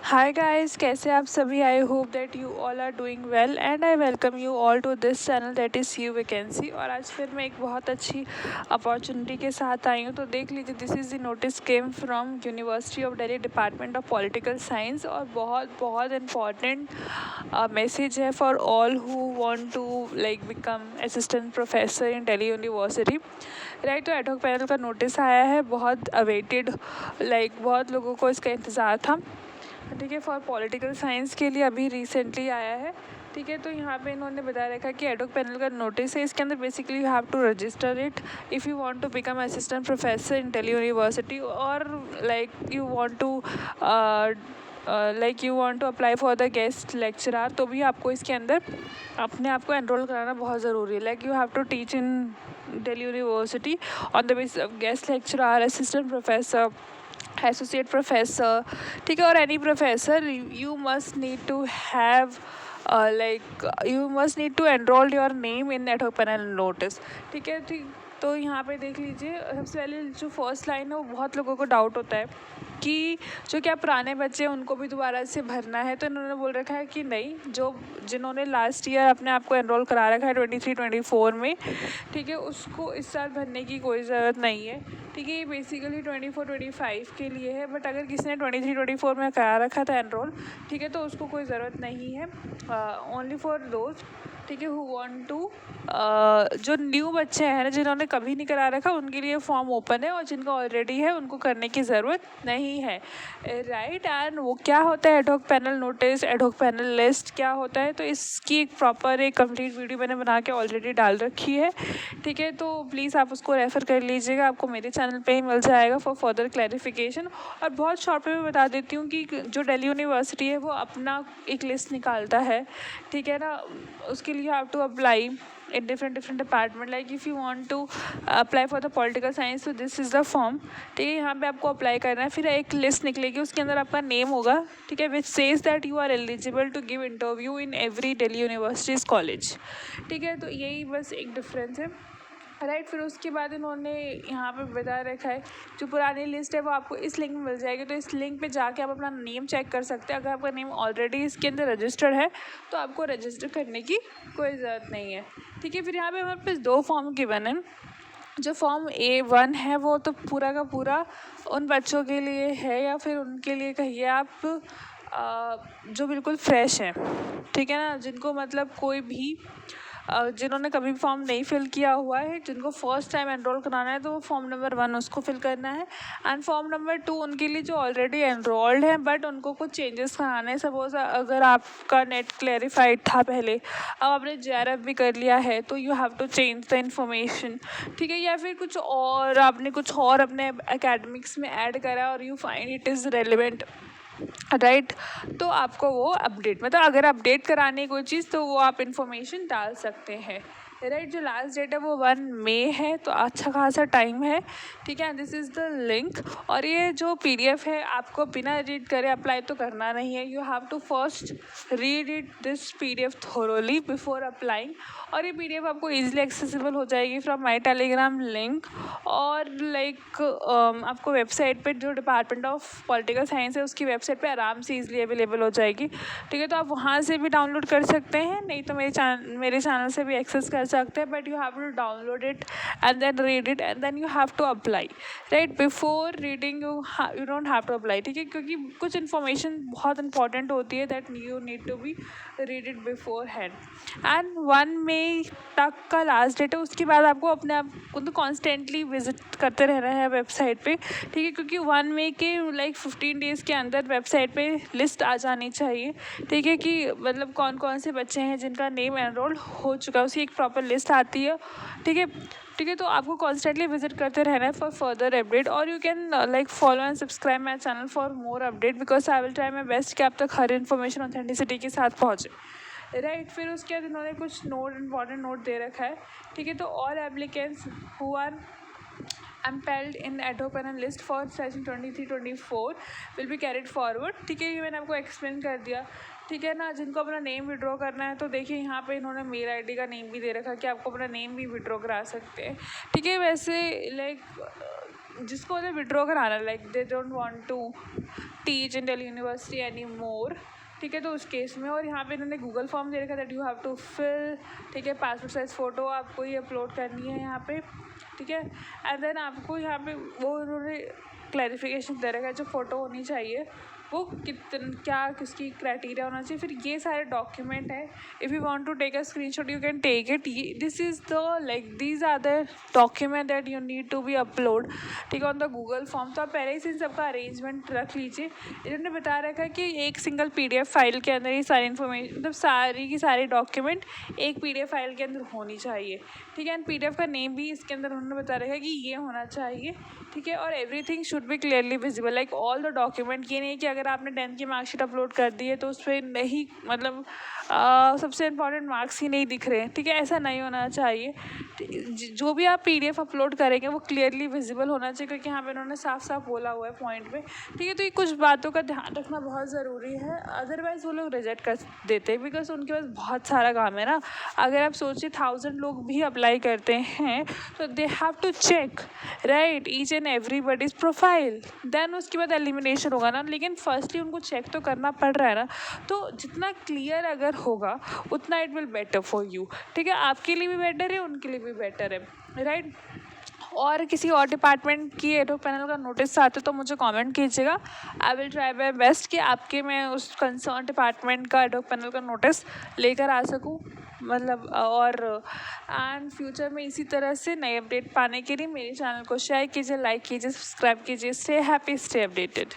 Hi guys, कैसे आप सभी। I hope that you all are doing well and I welcome you all to this channel that is you vacancy. और आज फिर मैं एक बहुत अच्छी अपॉर्चुनिटी के साथ आई हूँ। तो देख लीजिए, this is the notice came from university of Delhi department of political science. और बहुत बहुत इम्पॉर्टेंट मैसेज है for all who want to like become assistant professor in Delhi university. Right, तो एडहॉक पैनल का नोटिस आया है, बहुत अवेटेड, लाइक बहुत लोगों को इसका इंतज़ार था। ठीक है, फॉर पॉलिटिकल साइंस के लिए अभी रिसेंटली आया है। ठीक है, तो यहाँ पे इन्होंने बता रखा है कि एडहॉक पैनल का नोटिस है। इसके अंदर basically you have to register it if you want to become assistant professor in Delhi University, और like you want to apply for the guest lecturer. तो भी आपको इसके अंदर अपने आप को एनरोल कराना बहुत ज़रूरी है। Like you have to teach in Delhi university on the basis of guest lecturer, assistant professor, associate professor. ठीक है, और any professor you must need to have you must need to enrol your name in ad hoc panel notice. ठीक है, ठीक। तो यहाँ पे देख लीजिए, सबसे पहले जो फर्स्ट लाइन है वो बहुत लोगों को डाउट होता है कि जो क्या पुराने बच्चे हैं उनको भी दोबारा से भरना है। तो इन्होंने बोल रखा है कि नहीं, जिन्होंने लास्ट ईयर अपने आप को एनरोल करा रखा है 23-24 में, ठीक है, उसको इस साल भरने की कोई ज़रूरत नहीं है। ठीक है, ये बेसिकली 24-25 के लिए है। बट अगर किसी ने 23-24 में करा रखा था एनरोल, ठीक है, तो उसको कोई ज़रूरत नहीं है। ओनली फॉर दोज, ठीक है, हु वांट टू, जो न्यू बच्चे हैं ना, जिन्होंने कभी नहीं करा रखा, उनके लिए फॉर्म ओपन है, और जिनका ऑलरेडी है उनको करने की ज़रूरत नहीं है। राइट, एंड वो क्या होता है ad hoc panel notice, ad hoc panel list क्या होता है, तो इसकी एक प्रॉपर एक कंप्लीट वीडियो मैंने बना के ऑलरेडी डाल रखी है। ठीक है, तो प्लीज़ आप उसको रेफ़र कर लीजिएगा, आपको मेरे चैनल पे ही मिल जाएगा फॉर फर्दर क्लैरिफिकेशन। और बहुत शॉर्ट में मैं बता देती हूँ कि जो दिल्ली यूनिवर्सिटी है वो अपना एक लिस्ट निकालता है। ठीक है ना, उसके लिए have to apply in different department. Like if you want to apply for the political science, so this is the form. ठीक है, यहाँ पे आपको अप्लाई करना है, फिर एक लिस्ट निकलेगी, उसके अंदर आपका नेम होगा। ठीक है, which says that you are eligible to give interview in every Delhi universities college. ठीक है, तो यही बस एक डिफरेंस है। राइट, फिर उसके बाद इन्होंने यहाँ पे बता रखा है, जो पुरानी लिस्ट है वो आपको इस लिंक में मिल जाएगी। तो इस लिंक पे जाके आप अपना नेम चेक कर सकते हैं। अगर आपका नेम ऑलरेडी इसके अंदर रजिस्टर्ड है तो आपको रजिस्टर करने की कोई ज़रूरत नहीं है। ठीक है, फिर यहाँ पे हमारे पास 2 फॉर्म गिवन है। जो फॉर्म A1 है वो तो पूरा का पूरा उन बच्चों के लिए है, या फिर उनके लिए कहिए आप, जो बिल्कुल फ्रेश हैं। ठीक है ना, जिनको मतलब कोई भी जिन्होंने कभी फॉर्म नहीं फिल किया हुआ है, जिनको फर्स्ट टाइम एनरोल कराना है, तो वो फॉर्म नंबर 1 उसको फिल करना है। एंड फॉर्म नंबर 2 उनके लिए जो ऑलरेडी एनरोल्ड हैं बट उनको कुछ चेंजेस कराने हैं। सपोज अगर आपका नेट क्लेरिफाइड था पहले, अब आपने JRF भी कर लिया है, तो you have to change the information. ठीक है, या फिर कुछ और आपने कुछ और अपने एकेडमिक्स में ऐड करा और you find it is relevant, right, तो आपको वो अपडेट, मतलब अगर अपडेट कराने कोई चीज़ तो वो आप इन्फॉर्मेशन डाल सकते हैं। राइट, जो लास्ट डेट है वो 1 मई है, तो अच्छा खासा टाइम है। ठीक है, दिस इज़ द लिंक। और ये जो PDF है आपको बिना रीड करे अप्लाई तो करना नहीं है। You have to first read it this PDF thoroughly before applying. और ये PDF आपको ईजिली एक्सेसिबल हो जाएगी फ्रॉम माई टेलीग्राम लिंक। और लाइक आपको वेबसाइट पे, जो डिपार्टमेंट ऑफ पॉलिटिकल साइंस है उसकी वेबसाइट पे आराम से ईजिली अवेलेबल हो जाएगी। ठीक है, तो आप वहाँ से भी डाउनलोड कर सकते हैं, नहीं तो मेरे चैनल से भी एक्सेस कर सकते हैं। But you have to download it and then read it and then you have to apply. Right, before reading you don't have to apply. ठीक है, क्योंकि कुछ इन्फॉर्मेशन बहुत इंपॉर्टेंट होती है that you need to be read it beforehand. And 1 मई तक का लास्ट डेट है। उसके बाद आपको अपने आप को तो कॉन्स्टेंटली विजिट करते रहना है वेबसाइट पे। ठीक है, क्योंकि 1 मई के लाइक 15 डेज़ के अंदर वेबसाइट पे लिस्ट आ जानी चाहिए। ठीक है, कि मतलब कौन कौन से बच्चे हैं जिनका नेम एनरोल हो चुका है, उसकी एक प्रॉपर लिस्ट आती है। ठीक है, ठीक है, तो आपको कॉन्स्टेंटली विजिट करते रहना है फॉर फर्दर अपडेट। और you can like follow and subscribe my channel for more update, because I will try my best कि आप तक हर इन्फॉर्मेशन ऑथेंटिसिटी के साथ पहुँचे। राइट, फिर उसके बाद इन्होंने कुछ इंपॉर्टेंट नोट दे रखा है। ठीक है, तो all applicants who are empanelled in ad hoc panel list for session 23-24 will be carried forward. ठीक है, ये मैंने आपको एक्सप्लेन कर दिया। ठीक है ना, जिनको अपना नेम विड्रॉ करना है, तो देखिए यहाँ पे इन्होंने मेल ID का नेम भी दे रखा है कि आपको अपना नेम भी विड्रॉ करा सकते हैं। ठीक है, वैसे लाइक जिसको उन्हें विड्रॉ कराना, like they don't want to teach in Delhi university any more, ठीक है, तो उस केस में। और यहाँ पे इन्होंने गूगल फॉर्म दे रखा that you have to fill, ठीक है, पासपोर्ट साइज फ़ोटो आपको ही अपलोड करनी है यहाँ पे, ठीक है। एंड देन आपको यहाँ पे वो उन्होंने क्लैरिफिकेशन दे रखा है जो फ़ोटो होनी चाहिए वो क्या किसकी क्राइटेरिया होना चाहिए। फिर ये सारे डॉक्यूमेंट है, if you want to take a screenshot you can take it. This is the like these are the document that you need to be upload, ठीक है, ऑन द गूगल फॉर्म। तो आप पहले ही से इन सबका अरेंजमेंट रख लीजिए। इन्होंने बता रखा है कि एक सिंगल PDF फाइल के अंदर ये सारी इन्फॉर्मेशन, मतलब सारी की सारी डॉक्यूमेंट एक PDF फाइल के अंदर होनी चाहिए, ठीक है। एंड PDF का नेम भी इसके अंदर उन्होंने बता रखा है कि ये होना चाहिए, ठीक है। और everything should be clearly visible, like all the document. ये नहीं कि अगर आपने 10th की मार्कशीट अपलोड कर दी है तो उस पर नहीं, मतलब सबसे इम्पॉर्टेंट मार्क्स ही नहीं दिख रहे हैं, ठीक है, ऐसा नहीं होना चाहिए। जो भी आप PDF अपलोड करेंगे वो क्लियरली विजिबल होना चाहिए, क्योंकि यहाँ पे उन्होंने साफ साफ बोला हुआ है पॉइंट पे, ठीक है। तो ये कुछ बातों का ध्यान रखना बहुत ज़रूरी है, अदरवाइज़ वो लोग रिजेक्ट कर देते हैं, बिकॉज उनके पास बहुत सारा काम है ना। अगर आप सोचिए 1000 लोग भी अप्लाई करते हैं तो they have to check right each and everybody's profile, then उसके बाद एलिमिनेशन होगा ना। लेकिन फर्स्टली उनको चेक तो करना पड़ रहा है ना, तो जितना क्लियर अगर होगा उतना it will better for you, ठीक है। आपके लिए भी बेटर है, उनके लिए भी बेटर है, राइट। और किसी और डिपार्टमेंट की एडोक पैनल का नोटिस आते तो मुझे कमेंट कीजिएगा, I will try my best कि आपके मैं उस कंसर्न डिपार्टमेंट का एडोक पैनल का नोटिस लेकर आ सकूं, मतलब। और एंड फ्यूचर में इसी तरह से नए अपडेट पाने के लिए मेरे चैनल को शेयर कीजिए, लाइक कीजिए, सब्सक्राइब कीजिए। Stay happy, stay updated.